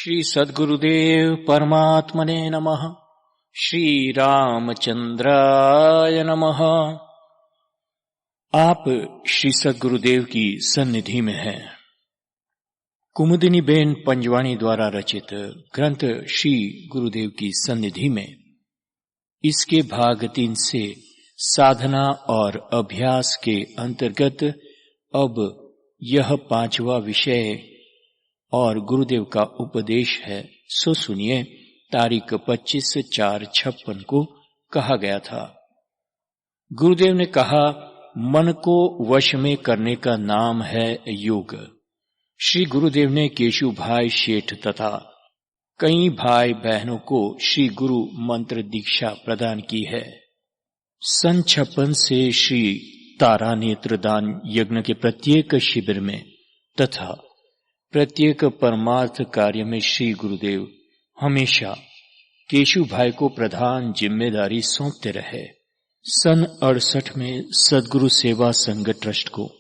श्री सद्गुरुदेव परमात्मने नमः। श्री रामचंद्राय नमः। आप श्री सद्गुरुदेव की सन्निधि में हैं। कुमुदिनी बेन पंजवाणी द्वारा रचित ग्रंथ श्री गुरुदेव की सन्निधि में इसके भाग 3 से साधना और अभ्यास के अंतर्गत अब यह 5वां विषय और गुरुदेव का उपदेश है। सो सुनिए। तारीख 25/4/56 को कहा गया था। गुरुदेव ने कहा, मन को वश में करने का नाम है योग। श्री गुरुदेव ने केशु भाई शेठ तथा कई भाई बहनों को श्री गुरु मंत्र दीक्षा प्रदान की है। सन 56 से श्री तारा नेत्रदान यज्ञ के प्रत्येक शिविर में तथा प्रत्येक परमार्थ कार्य में श्री गुरुदेव हमेशा केशु भाई को प्रधान जिम्मेदारी सौंपते रहे। सन 68 में सद्गुरु सेवा संघ ट्रस्ट को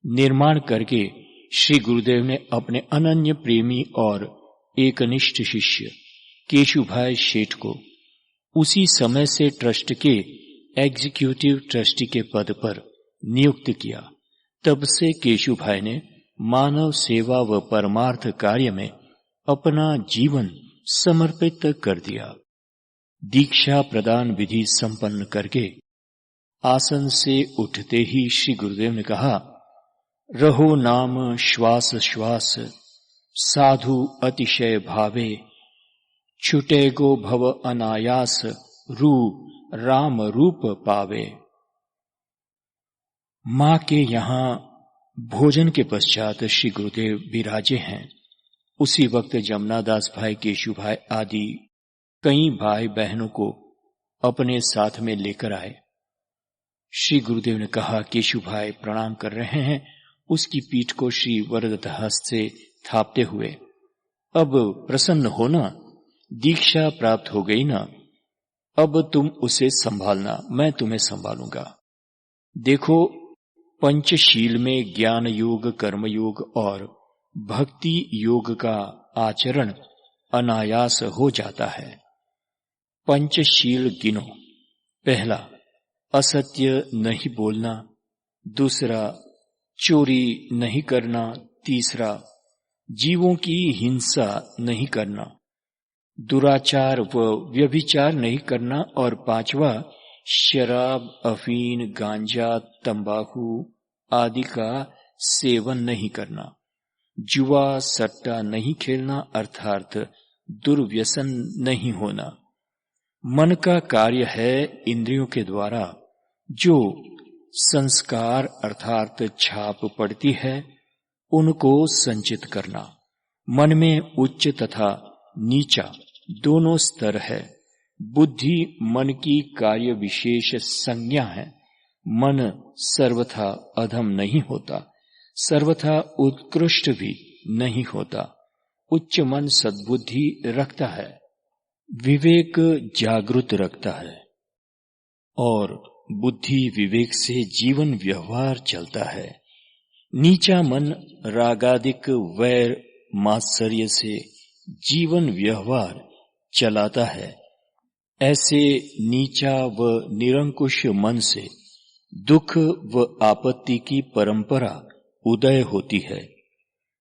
निर्माण करके श्री गुरुदेव ने अपने अनन्य प्रेमी और एकनिष्ठ शिष्य केशु भाई शेठ को उसी समय से ट्रस्ट के एग्जीक्यूटिव ट्रस्टी के पद पर नियुक्त किया। तब से केशु भाई ने मानव सेवा व परमार्थ कार्य में अपना जीवन समर्पित कर दिया। दीक्षा प्रदान विधि संपन्न करके आसन से उठते ही श्री गुरुदेव ने कहा, रहो नाम श्वास श्वास साधु अतिशय भावे, छुटे गो भव अनायास रू राम रूप पावे। मां के यहां भोजन के पश्चात श्री गुरुदेव विराजे हैं। उसी वक्त जमुनादास भाई, केशु भाई आदि कई भाई बहनों को अपने साथ में लेकर आए। श्री गुरुदेव ने कहा, केशु भाई प्रणाम कर रहे हैं। उसकी पीठ को श्री वरदत्त हस्त से थापते हुए, अब प्रसन्न हो ना, दीक्षा प्राप्त हो गई ना, अब तुम उसे संभालना, मैं तुम्हें संभालूंगा। देखो, पंचशील में ज्ञान योग, कर्म योग और भक्ति योग का आचरण अनायास हो जाता है। पंचशील गिनो। पहला, असत्य नहीं बोलना। दूसरा, चोरी नहीं करना। तीसरा, जीवों की हिंसा नहीं करना। दुराचार व व्यभिचार नहीं करना। और 5वां, शराब, अफीम, गांजा, तंबाकू आदि का सेवन नहीं करना। जुआ सट्टा नहीं खेलना, अर्थात दुर्व्यसन नहीं होना। मन का कार्य है इंद्रियों के द्वारा जो संस्कार अर्थात छाप पड़ती है उनको संचित करना। मन में उच्च तथा नीचा दोनों स्तर है। बुद्धि मन की कार्य विशेष संज्ञा है। मन सर्वथा अधम नहीं होता, सर्वथा उत्कृष्ट भी नहीं होता। उच्च मन सद्बुद्धि रखता है, विवेक जागृत रखता है और बुद्धि विवेक से जीवन व्यवहार चलता है। नीचा मन रागादिक वैर मात्सर्य से जीवन व्यवहार चलाता है। ऐसे नीचा व निरंकुश मन से दुख व आपत्ति की परंपरा उदय होती है।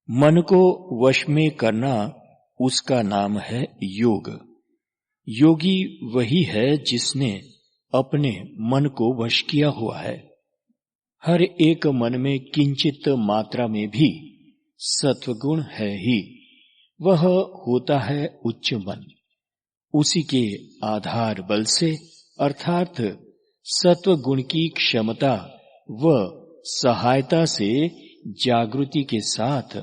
मन को वश में करना, उसका नाम है योग। योगी वही है जिसने अपने मन को वश किया हुआ है। हर एक मन में किंचित मात्रा में भी सत्वगुण है ही, वह होता है उच्च मन। उसी के आधार बल से अर्थात सत्व गुण की क्षमता व सहायता से जागृति के साथ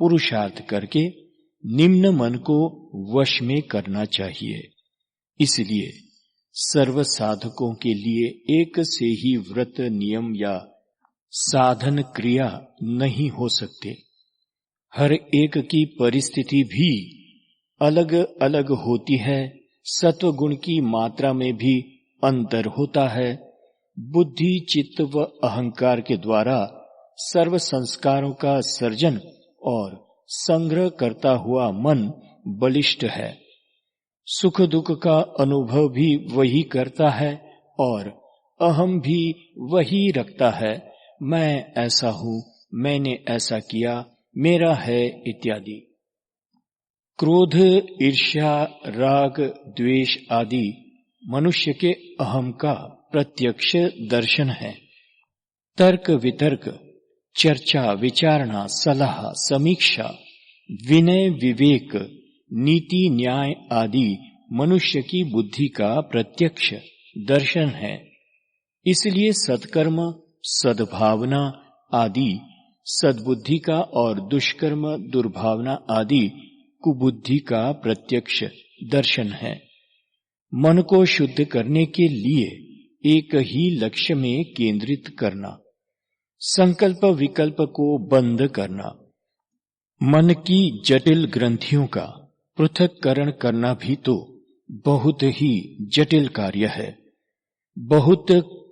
पुरुषार्थ करके निम्न मन को वश में करना चाहिए। इसलिए सर्व साधकों के लिए एक से ही व्रत नियम या साधन क्रिया नहीं हो सकते। हर एक की परिस्थिति भी अलग अलग होती है। सत्व गुण की मात्रा में भी अंतर होता है। बुद्धि, चित्त व अहंकार के द्वारा सर्व संस्कारों का सर्जन और संग्रह करता हुआ मन बलिष्ठ है। सुख दुख का अनुभव भी वही करता है और अहम भी वही रखता है। मैं ऐसा हूं, मैंने ऐसा किया, मेरा है इत्यादि। क्रोध, ईर्ष्या, राग, द्वेष आदि मनुष्य के अहम का प्रत्यक्ष दर्शन है। तर्क वितर्क, चर्चा विचारणा, सलाह, समीक्षा, विनय, विवेक, नीति, न्याय आदि मनुष्य की बुद्धि का प्रत्यक्ष दर्शन है। इसलिए सत्कर्म, सद्भावना आदि सद्बुद्धि का और दुष्कर्म, दुर्भावना आदि कुबुद्धि का प्रत्यक्ष दर्शन है। मन को शुद्ध करने के लिए एक ही लक्ष्य में केंद्रित करना, संकल्प विकल्प को बंद करना, मन की जटिल ग्रंथियों का पृथक्करण करना भी तो बहुत ही जटिल कार्य है, बहुत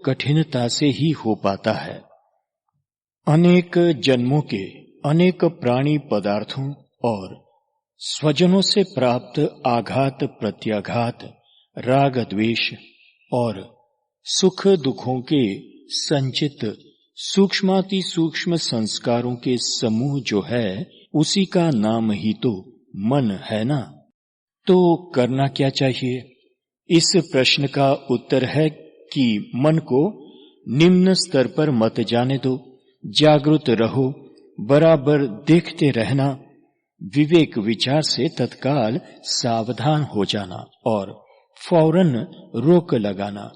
कठिनता से ही हो पाता है। अनेक जन्मों के अनेक प्राणी पदार्थों और स्वजनों से प्राप्त आघात प्रत्याघात, राग द्वेष और सुख दुखों के संचित सूक्ष्माति सूक्ष्म संस्कारों के समूह जो है, उसी का नाम ही तो मन है ना। तो करना क्या चाहिए? इस प्रश्न का उत्तर है कि मन को निम्न स्तर पर मत जाने दो, जागृत रहो, बराबर देखते रहना, विवेक विचार से तत्काल सावधान हो जाना और फौरन रोक लगाना,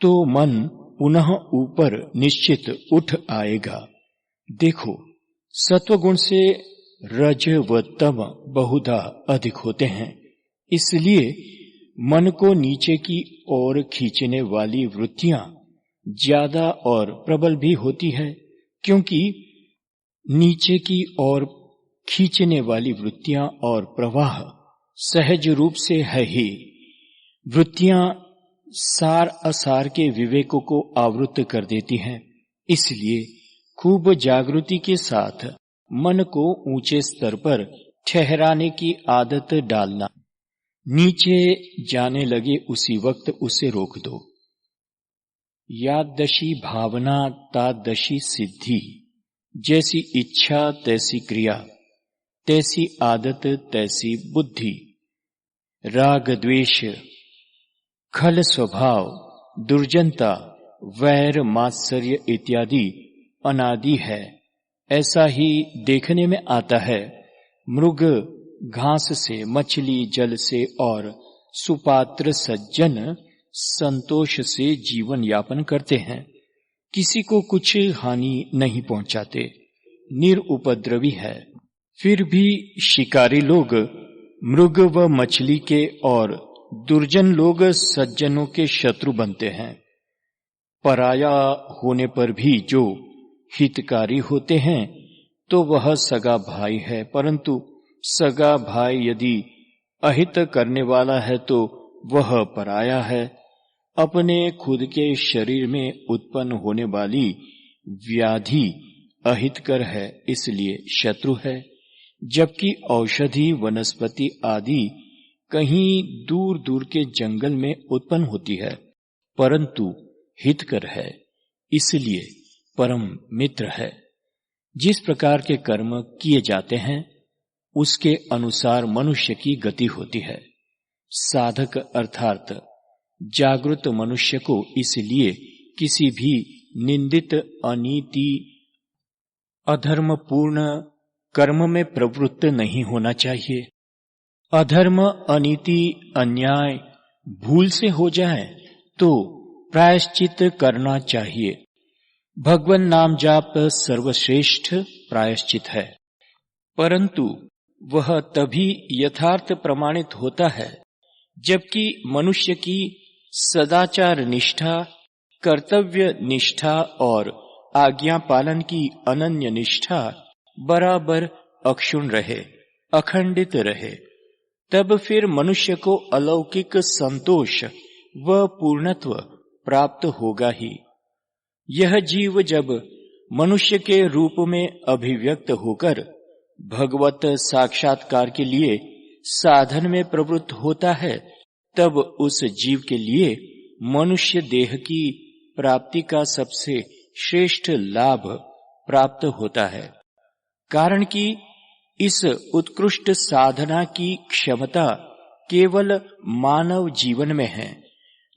तो मन पुनः ऊपर निश्चित उठ आएगा। देखो, सत्वगुण से रज व तम बहुधा अधिक होते हैं, इसलिए मन को नीचे की ओर खींचने वाली वृत्तियां ज्यादा और प्रबल भी होती है, क्योंकि नीचे की ओर खींचने वाली वृत्तियां और प्रवाह सहज रूप से है ही। वृत्तियां सार असार के विवेकों को आवृत कर देती हैं, इसलिए खूब जागृति के साथ मन को ऊंचे स्तर पर ठहराने की आदत डालना। नीचे जाने लगे उसी वक्त उसे रोक दो। यादशी भावना तादशी सिद्धि, जैसी इच्छा तैसी क्रिया, तैसी आदत तैसी बुद्धि। राग द्वेष, खल स्वभाव, दुर्जनता, वैर मात्सर्य इत्यादि अनादि है। ऐसा ही देखने में आता है। मृग घास से, मछली जल से और सुपात्र सज्जन संतोष से जीवन यापन करते हैं, किसी को कुछ हानि नहीं पहुंचाते, निरुपद्रवी है। फिर भी शिकारी लोग मृग व मछली के और दुर्जन लोग सज्जनों के शत्रु बनते हैं। पराया होने पर भी जो हितकारी होते हैं तो वह सगा भाई है, परंतु सगा भाई यदि अहित करने वाला है तो वह पराया है। अपने खुद के शरीर में उत्पन्न होने वाली व्याधि अहितकर है, इसलिए शत्रु है, जबकि औषधि वनस्पति आदि कहीं दूर दूर के जंगल में उत्पन्न होती है, परंतु हितकर है, इसलिए परम मित्र है। जिस प्रकार के कर्म किए जाते हैं उसके अनुसार मनुष्य की गति होती है। साधक अर्थात जागृत मनुष्य को इसलिए किसी भी निंदित, अनीति, अधर्मपूर्ण कर्म में प्रवृत्त नहीं होना चाहिए। अधर्म, अनीति, अन्याय भूल से हो जाए तो प्रायश्चित करना चाहिए। भगवान नाम जाप सर्वश्रेष्ठ प्रायश्चित है, परंतु वह तभी यथार्थ प्रमाणित होता है जबकि मनुष्य की सदाचार निष्ठा, कर्तव्य निष्ठा और आज्ञा पालन की अनन्य निष्ठा बराबर अक्षुण्ण रहे, अखंडित रहे। तब फिर मनुष्य को अलौकिक संतोष व पूर्णत्व प्राप्त होगा ही। यह जीव जब मनुष्य के रूप में अभिव्यक्त होकर भगवत साक्षात्कार के लिए साधन में प्रवृत्त होता है, तब उस जीव के लिए मनुष्य देह की प्राप्ति का सबसे श्रेष्ठ लाभ प्राप्त होता है। कारण कि इस उत्कृष्ट साधना की क्षमता केवल मानव जीवन में है।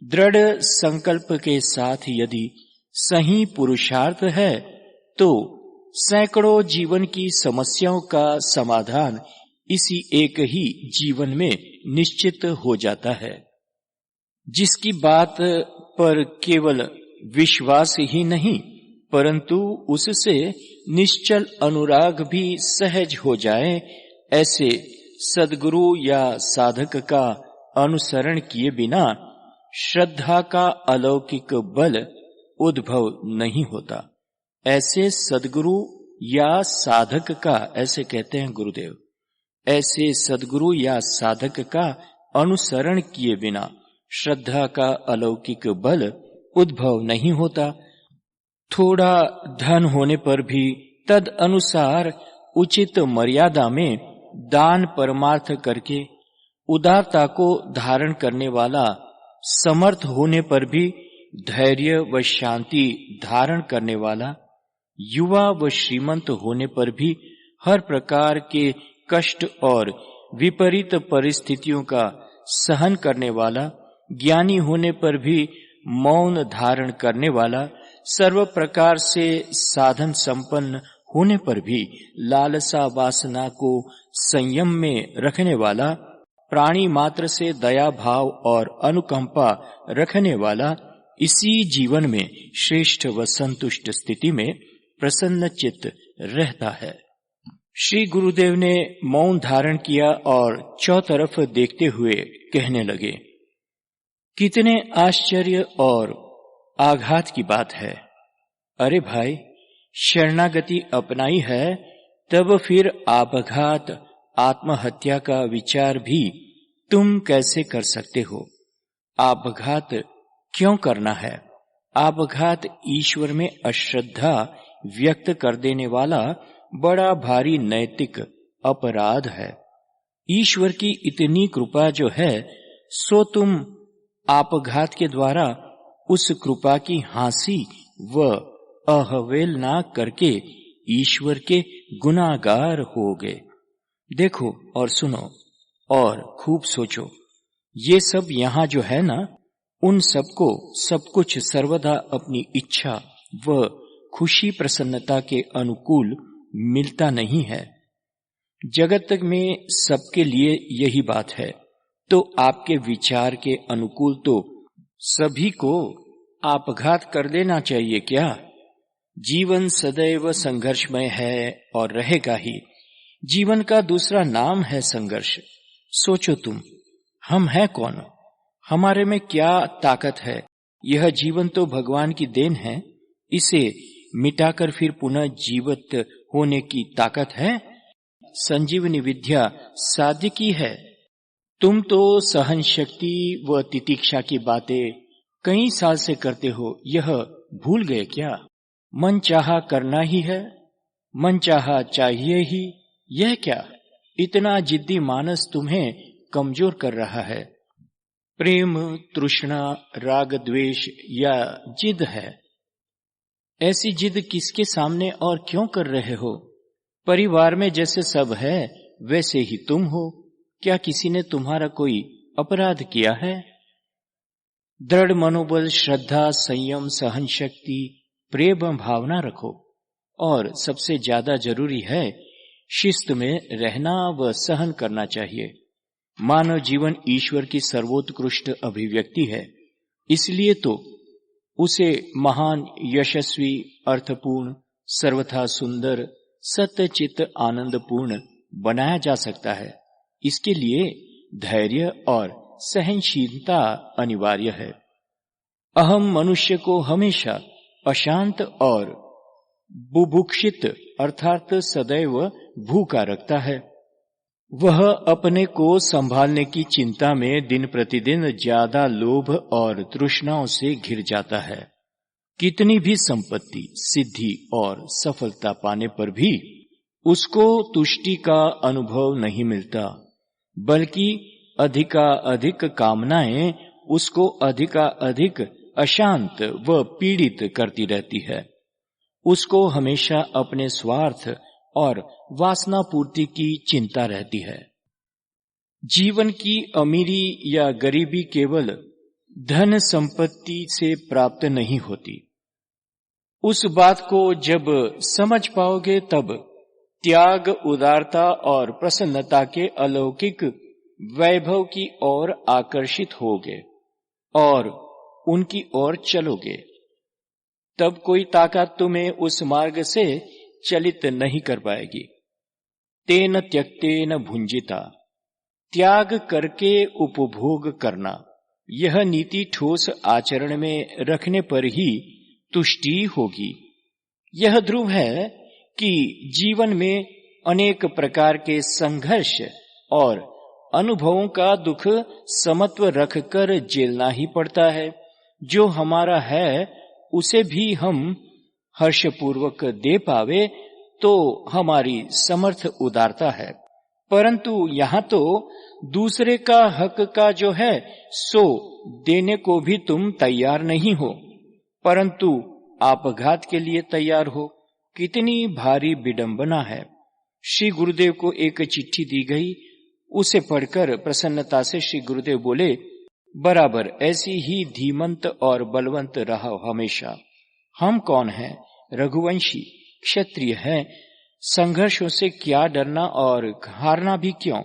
दृढ़ संकल्प के साथ यदि सही पुरुषार्थ है तो सैकड़ों जीवन की समस्याओं का समाधान इसी एक ही जीवन में निश्चित हो जाता है, जिसकी बात पर केवल विश्वास ही नहीं परंतु उससे निश्चल अनुराग भी सहज हो जाए, ऐसे सद्गुरु या साधक का अनुसरण किए बिना श्रद्धा का अलौकिक बल उद्भव नहीं होता। ऐसे सद्गुरु या साधक का, ऐसे कहते हैं गुरुदेव, ऐसे सद्गुरु या साधक का अनुसरण किए बिना श्रद्धा का अलौकिक बल उद्भव नहीं होता। थोड़ा धन होने पर भी तद अनुसार उचित मर्यादा में दान परमार्थ करके, उदारता को धारण करने वाला समर्थ होने पर भी धैर्य व शांति धारण करने वाला, युवा व श्रीमंत होने पर भी हर प्रकार के कष्ट और विपरीत परिस्थितियों का सहन करने वाला, ज्ञानी होने पर भी मौन धारण करने वाला, सर्व प्रकार से साधन संपन्न होने पर भी लालसा वासना को संयम में रखने वाला, प्राणी मात्र से दया भाव और अनुकंपा रखने वाला, इसी जीवन में श्रेष्ठ व संतुष्ट स्थिति में प्रसन्न चित्त रहता है। श्री गुरुदेव ने मौन धारण किया और चौतरफ देखते हुए कहने लगे, कितने आश्चर्य और आघात की बात है। अरे भाई, शरणागति अपनाई है तब फिर आपघात, आत्महत्या का विचार भी तुम कैसे कर सकते हो? आपघात क्यों करना है? आपघात ईश्वर में अश्रद्धा व्यक्त कर देने वाला बड़ा भारी नैतिक अपराध है। ईश्वर की इतनी कृपा जो है सो तुम आपघात के द्वारा उस कृपा की हांसी व अहवेलना करके ईश्वर के गुनाहगार हो गए। देखो और सुनो और खूब सोचो, ये सब यहाँ जो है ना, उन सबको सब कुछ सर्वदा अपनी इच्छा व खुशी प्रसन्नता के अनुकूल मिलता नहीं है। जगत में सबके लिए यही बात है, तो आपके विचार के अनुकूल तो सभी को आपघात कर देना चाहिए क्या? जीवन सदैव संघर्षमय है और रहेगा ही। जीवन का दूसरा नाम है संघर्ष। सोचो तुम, हम हैं कौन? हमारे में क्या ताकत है? यह जीवन तो भगवान की देन है। इसे मिटाकर फिर पुनः जीवित होने की ताकत है? संजीवनी विद्या साध्य की है। तुम तो सहन शक्ति व तितिक्षा की बातें कई साल से करते हो, यह भूल गए क्या? मन चाहा करना ही है, मन चाहा चाहिए ही, यह क्या? इतना जिद्दी मानस तुम्हें कमजोर कर रहा है। प्रेम, तृष्णा, राग, द्वेष या जिद है। ऐसी जिद किसके सामने और क्यों कर रहे हो? परिवार में जैसे सब है वैसे ही तुम हो। क्या किसी ने तुम्हारा कोई अपराध किया है? दृढ़ मनोबल, श्रद्धा, संयम, सहन शक्ति, प्रेम भावना रखो और सबसे ज्यादा जरूरी है शिस्त में रहना व सहन करना चाहिए। मानव जीवन ईश्वर की सर्वोत्कृष्ट अभिव्यक्ति है, इसलिए तो उसे महान, यशस्वी, अर्थपूर्ण, सर्वथा सुंदर, सत्यचित, आनंदपूर्ण बनाया जा सकता है। इसके लिए धैर्य और सहनशीलता अनिवार्य है। अहम मनुष्य को हमेशा अशांत और बुभुक्षित अर्थात सदैव भूखा रखता है। वह अपने को संभालने की चिंता में दिन प्रतिदिन ज्यादा लोभ और तृष्णाओं से घिर जाता है। कितनी भी संपत्ति, सिद्धि और सफलता पाने पर भी उसको तुष्टि का अनुभव नहीं मिलता। बल्कि अधिकाधिक कामनाएं उसको अधिकाधिक अशांत व पीड़ित करती रहती है। उसको हमेशा अपने स्वार्थ और वासना पूर्ति की चिंता रहती है। जीवन की अमीरी या गरीबी केवल धन संपत्ति से प्राप्त नहीं होती। उस बात को जब समझ पाओगे तब त्याग, उदारता और प्रसन्नता के अलौकिक वैभव की ओर आकर्षित होगे और उनकी ओर चलोगे। तब कोई ताकत तुम्हें उस मार्ग से चलित नहीं कर पाएगी। तेन त्यक्तेन भुंजिता, त्याग करके उपभोग करना, यह नीति ठोस आचरण में रखने पर ही तुष्टि होगी। यह ध्रुव है कि जीवन में अनेक प्रकार के संघर्ष और अनुभवों का दुख समत्व रखकर झेलना ही पड़ता है। जो हमारा है उसे भी हम हर्षपूर्वक दे पावे तो हमारी समर्थ उदारता है। परंतु यहाँ तो दूसरे का हक का जो है सो देने को भी तुम तैयार नहीं हो, परंतु आपघात के लिए तैयार हो। कितनी भारी विडंबना है। श्री गुरुदेव को एक चिट्ठी दी गई। उसे पढ़कर प्रसन्नता से श्री गुरुदेव बोले, बराबर ऐसी ही धीमंत और बलवंत रहो हमेशा। हम कौन हैं? रघुवंशी क्षत्रिय हैं। संघर्षों से क्या डरना और हारना भी क्यों?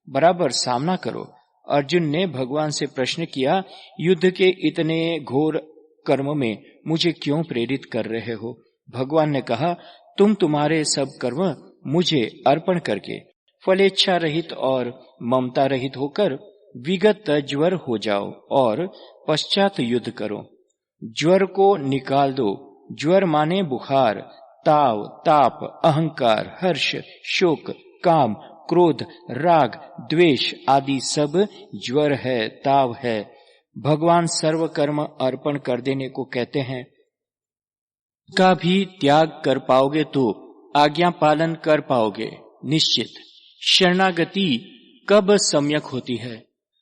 बराबर सामना करो। अर्जुन ने भगवान से प्रश्न किया, युद्ध के इतने घोर कर्म में मुझे क्यों प्रेरित कर रहे हो? भगवान ने कहा, तुम तुम्हारे सब कर्म मुझे अर्पण करके फलेच्छा रहित और ममता रहित होकर विगत ज्वर हो जाओ और पश्चात युद्ध करो। ज्वर को निकाल दो। ज्वर माने बुखार, ताव, ताप, अहंकार, हर्ष, शोक, काम, क्रोध, राग, द्वेष आदि सब ज्वर है, ताव है। भगवान सर्व कर्म अर्पण कर देने को कहते हैं। का भी त्याग कर पाओगे तो आज्ञा पालन कर पाओगे निश्चित। शरणागति कब सम्यक होती है?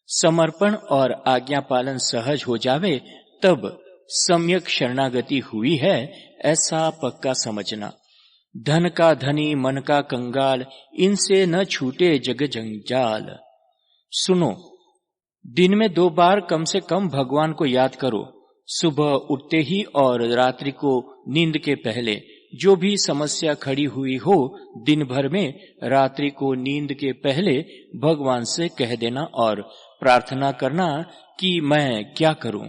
समर्पण और आज्ञा पालन सहज हो जावे तब सम्यक शरणागति हुई है, ऐसा पक्का समझना। धन का धनी, मन का कंगाल, इनसे न छूटे जग जंजाल। सुनो, दिन में 2 बार कम से कम भगवान को याद करो। सुबह उठते ही और रात्रि को नींद के पहले। जो भी समस्या खड़ी हुई हो दिन भर में, रात्रि को नींद के पहले भगवान से कह देना और प्रार्थना करना कि मैं क्या करूं,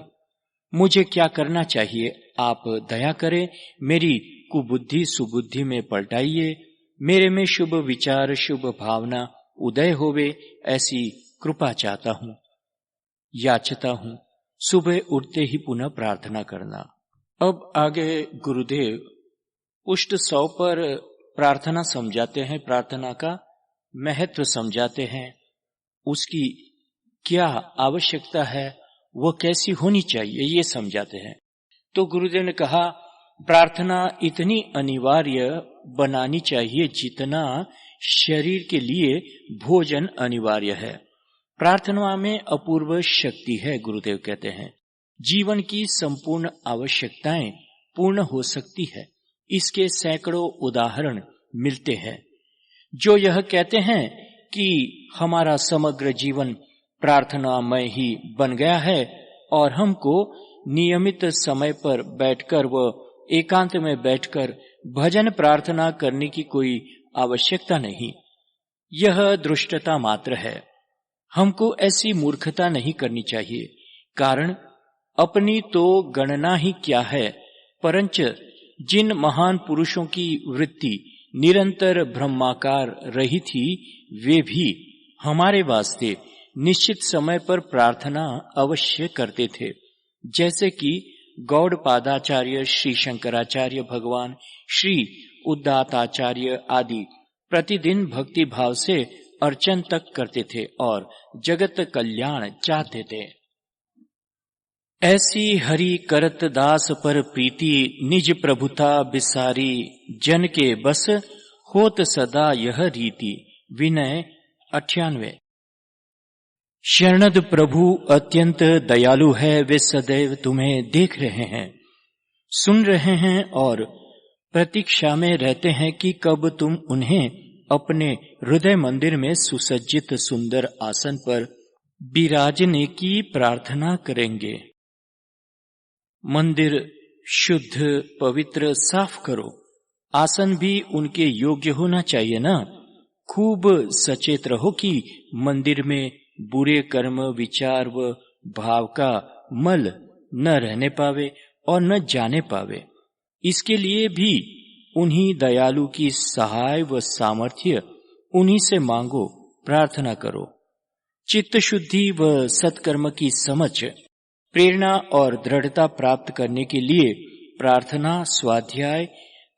मुझे क्या करना चाहिए। आप दया करें, मेरी कुबुद्धि सुबुद्धि में पलटाइए, मेरे में शुभ विचार शुभ भावना उदय होवे, ऐसी कृपा चाहता हूं, याचता हूं। सुबह उठते ही पुनः प्रार्थना करना। अब आगे गुरुदेव उष्ट 100 पर प्रार्थना समझाते हैं, प्रार्थना का महत्व समझाते हैं, उसकी क्या आवश्यकता है, वह कैसी होनी चाहिए, ये समझाते हैं। तो गुरुदेव ने कहा, प्रार्थना इतनी अनिवार्य बनानी चाहिए जितना शरीर के लिए भोजन अनिवार्य है। प्रार्थना में अपूर्व शक्ति है। गुरुदेव कहते हैं, जीवन की संपूर्ण आवश्यकताएं पूर्ण हो सकती है। इसके सैकड़ों उदाहरण मिलते हैं जो यह कहते हैं कि हमारा समग्र जीवन प्रार्थनामय ही बन गया है और हमको नियमित समय पर बैठकर व एकांत में बैठकर भजन प्रार्थना करने की कोई आवश्यकता नहीं। यह दुष्टता मात्र है। हमको ऐसी मूर्खता नहीं करनी चाहिए, कारण अपनी तो गणना ही क्या है, परंच जिन महान पुरुषों की वृत्ति निरंतर ब्रह्माकार रही थी, वे भी हमारे वास्ते निश्चित समय पर प्रार्थना अवश्य करते थे। जैसे कि गौड़पादाचार्य, श्री शंकराचार्य भगवान, श्री उदाताचार्य आदि प्रतिदिन भक्ति भाव से अर्चन तक करते थे और जगत कल्याण चाहते थे। ऐसी हरि करत दास पर प्रीति, निज प्रभुता बिसारी, जन के बस होत सदा यह रीति। विनय 98। शरणद प्रभु अत्यंत दयालु है, वे सदैव तुम्हें देख रहे हैं, सुन रहे हैं और प्रतीक्षा में रहते हैं कि कब तुम उन्हें अपने हृदय मंदिर में सुसज्जित सुंदर आसन पर विराजने की प्रार्थना करेंगे। मंदिर शुद्ध, पवित्र, साफ करो। आसन भी उनके योग्य होना चाहिए ना। खूब सचेत रहो कि मंदिर में बुरे कर्म, विचार व भाव का मल न रहने पावे और न जाने पावे। इसके लिए भी उन्हीं दयालु की सहाय व सामर्थ्य उन्हीं से मांगो, प्रार्थना करो। चित्त शुद्धि व सत्कर्म की समझ, प्रेरणा और दृढ़ता प्राप्त करने के लिए प्रार्थना, स्वाध्याय,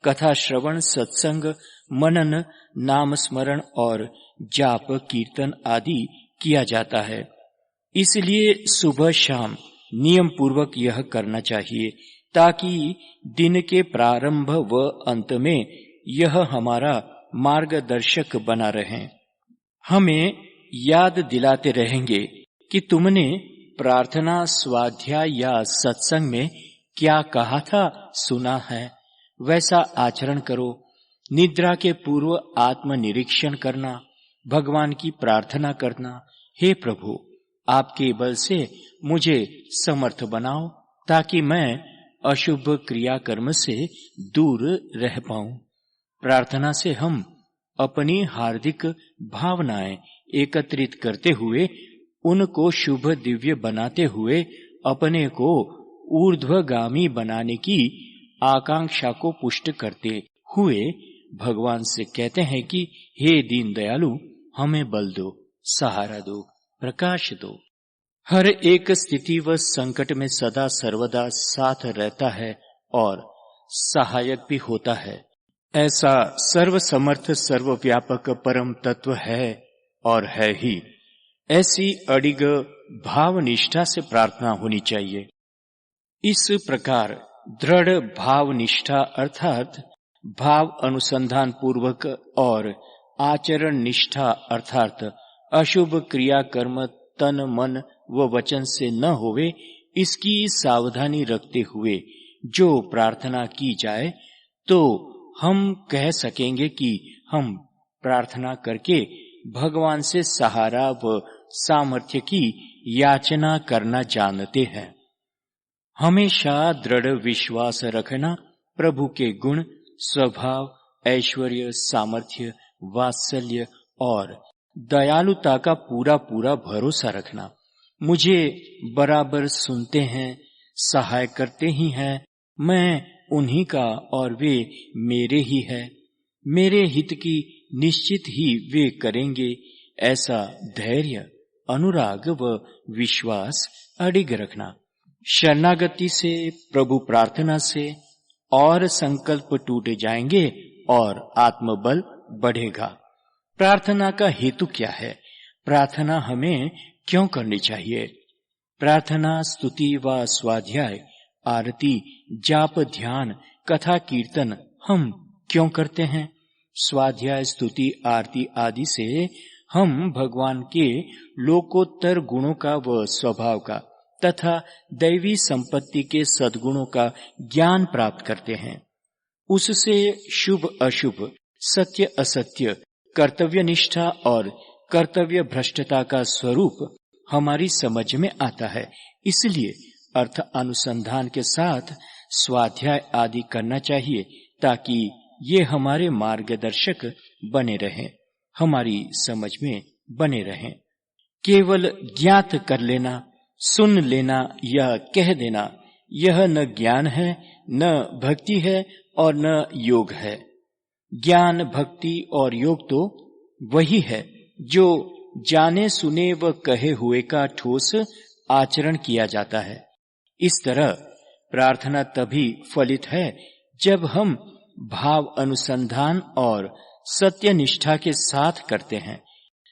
कथा श्रवण, सत्संग, मनन, नाम स्मरण और जाप, कीर्तन आदि किया जाता है। इसलिए सुबह शाम नियम पूर्वक यह करना चाहिए ताकि दिन के प्रारंभ व अंत में यह हमारा मार्गदर्शक बना रहे। हमें याद दिलाते रहेंगे कि तुमने प्रार्थना, स्वाध्याय या सत्संग में क्या कहा था, सुना है, वैसा आचरण करो। निद्रा के पूर्व आत्मनिरीक्षण करना, भगवान की प्रार्थना करना, हे प्रभु आपके बल से मुझे समर्थ बनाओ ताकि मैं अशुभ क्रियाकर्म से दूर रह पाऊं। प्रार्थना से हम अपनी हार्दिक भावनाएं एकत्रित करते हुए उनको शुभ दिव्य बनाते हुए अपने को ऊर्ध्वगामी बनाने की आकांक्षा को पुष्ट करते हुए भगवान से कहते हैं कि हे दीन दयालु, हमें बल दो, सहारा दो, प्रकाश दो। हर एक स्थिति व संकट में सदा सर्वदा साथ रहता है और सहायक भी होता है। ऐसा सर्वसमर्थ, सर्वव्यापक परम तत्व है और है ही। ऐसी अडिग भाव निष्ठा से प्रार्थना होनी चाहिए। इस प्रकार दृढ़ भाव निष्ठा अर्थात भाव अनुसंधान पूर्वक और आचरण निष्ठा अर्थात अशुभ क्रिया कर्म तन मन व वचन से न होवे, इसकी सावधानी रखते हुए जो प्रार्थना की जाए तो हम कह सकेंगे कि हम प्रार्थना करके भगवान से सहारा व सामर्थ्य की याचना करना जानते हैं। हमेशा दृढ़ विश्वास रखना, प्रभु के गुण, स्वभाव, ऐश्वर्य, सामर्थ्य, वात्सल्य और दयालुता का पूरा पूरा भरोसा रखना। मुझे बराबर सुनते हैं, सहाय करते ही हैं, मैं उन्हीं का और वे मेरे ही हैं। मेरे हित की निश्चित ही वे करेंगे। ऐसा धैर्य, अनुराग व विश्वास अडिग रखना। शरणागति से, प्रभु प्रार्थना से और संकल्प टूट जाएंगे और आत्मबल बढ़ेगा। प्रार्थना का हेतु क्या है? प्रार्थना हमें क्यों करनी चाहिए? प्रार्थना, स्तुति व स्वाध्याय, आरती, जाप, ध्यान, कथा, कीर्तन हम क्यों करते हैं? स्वाध्याय, स्तुति, आरती आदि से हम भगवान के लोकोत्तर गुणों का व स्वभाव का तथा दैवी संपत्ति के सद्गुणों का ज्ञान प्राप्त करते हैं। उससे शुभ अशुभ, सत्य असत्य, कर्तव्य निष्ठा और कर्तव्य भ्रष्टता का स्वरूप हमारी समझ में आता है। इसलिए अर्थ अनुसंधान के साथ स्वाध्याय आदि करना चाहिए ताकि ये हमारे मार्गदर्शक बने रहें, हमारी समझ में बने रहें। केवल ज्ञात कर लेना, सुन लेना या कह देना, यह न ज्ञान है, न भक्ति है और न योग है। ज्ञान, भक्ति और योग तो वही है जो जाने सुने व कहे हुए का ठोस आचरण किया जाता है। इस तरह प्रार्थना तभी फलित है जब हम भाव अनुसंधान और सत्य निष्ठा के साथ करते हैं,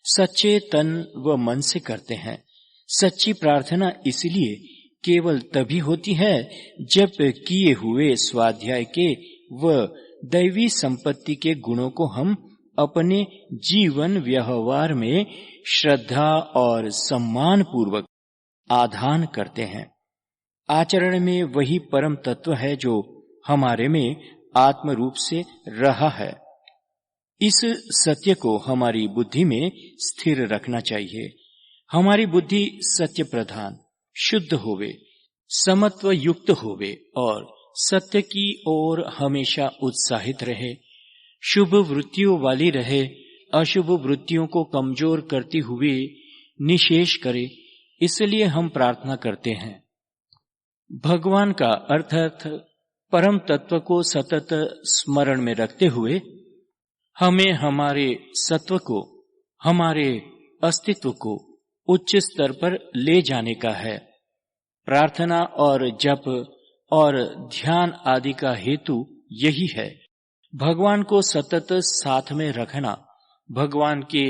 सच्चे तन व मन से करते हैं। सच्ची प्रार्थना इसलिए केवल तभी होती है जब किए हुए स्वाध्याय के व दैवी संपत्ति के गुणों को हम अपने जीवन व्यवहार में श्रद्धा और सम्मान पूर्वक आधान करते हैं। आचरण में वही परम तत्व है जो हमारे में आत्म रूप से रहा है। इस सत्य को हमारी बुद्धि में स्थिर रखना चाहिए। हमारी बुद्धि सत्य प्रधान, शुद्ध होवे, समत्व युक्त होवे और सत्य की ओर हमेशा उत्साहित रहे, शुभ वृत्तियों वाली रहे, अशुभ वृत्तियों को कमजोर करती हुई निशेष करे। इसलिए हम प्रार्थना करते हैं। भगवान का अर्थात परम तत्व को सतत स्मरण में रखते हुए हमें हमारे सत्व को, हमारे अस्तित्व को उच्च स्तर पर ले जाने का है। प्रार्थना और जप और ध्यान आदि का हेतु यही है। भगवान को सतत साथ में रखना, भगवान के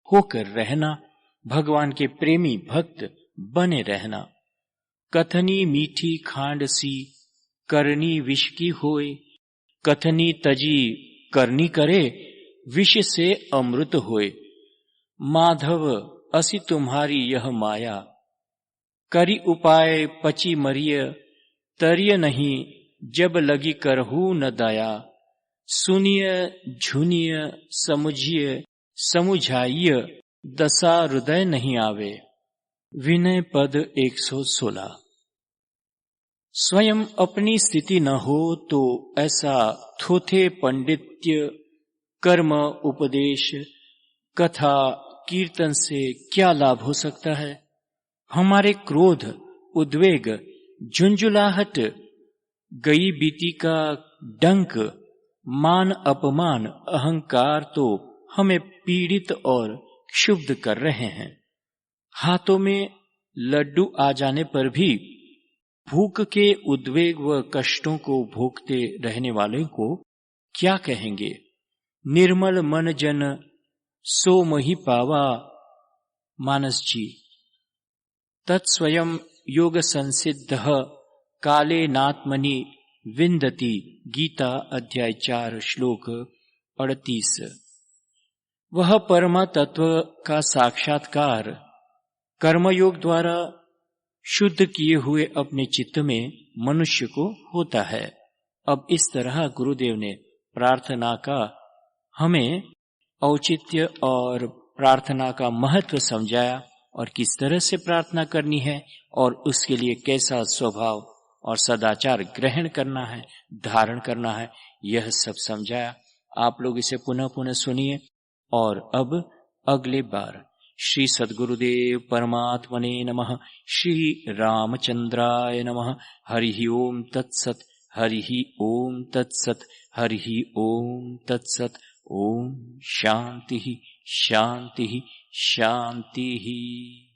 होकर रहना, भगवान के प्रेमी भक्त बने रहना। कथनी मीठी खांड सी, करनी विष की होए, कथनी तजी करनी करे, विष से अमृत होए। माधव असी तुम्हारी यह माया, करी उपाय पची मरिय, तरिय नहीं जब लगी करहू न दया। सुनिय झुनिय समुझिय समुझाइय, दशा हृदय नहीं आवे। विनय पद 116। स्वयं अपनी स्थिति न हो तो ऐसा थोथे पंडित्य, कर्म, उपदेश, कथा, कीर्तन से क्या लाभ हो सकता है। हमारे क्रोध, उद्वेग, झुंझुलाहट, गई बीती का डंक, मान अपमान, अहंकार तो हमें पीड़ित और क्षुब्ध कर रहे हैं। हाथों में लड्डू आ जाने पर भी भूख के उद्वेग व कष्टों को भोगते रहने वाले को क्या कहेंगे। निर्मल मन जन सो मही पावा, मानस जी। तत्स्वयं योग संसिद्ध काले नात्मनि विंदति। गीता अध्याय 4 श्लोक 38। वह परम तत्व का साक्षात्कार कर्मयोग द्वारा शुद्ध किए हुए अपने चित्त में मनुष्य को होता है। अब इस तरह गुरुदेव ने प्रार्थना का हमें औचित्य और प्रार्थना का महत्व समझाया और किस तरह से प्रार्थना करनी है और उसके लिए कैसा स्वभाव और सदाचार ग्रहण करना है, धारण करना है, यह सब समझाया। आप लोग इसे पुनः पुनः सुनिए। और अब अगले बार श्री सद्गुरुदेव परमात्मने नमः। श्री रामचंद्राय नमः। हरि ओम तत्सत। हरि ओम तत्सत। हरि ओम तत्सत। ओम शांति शांति शांति।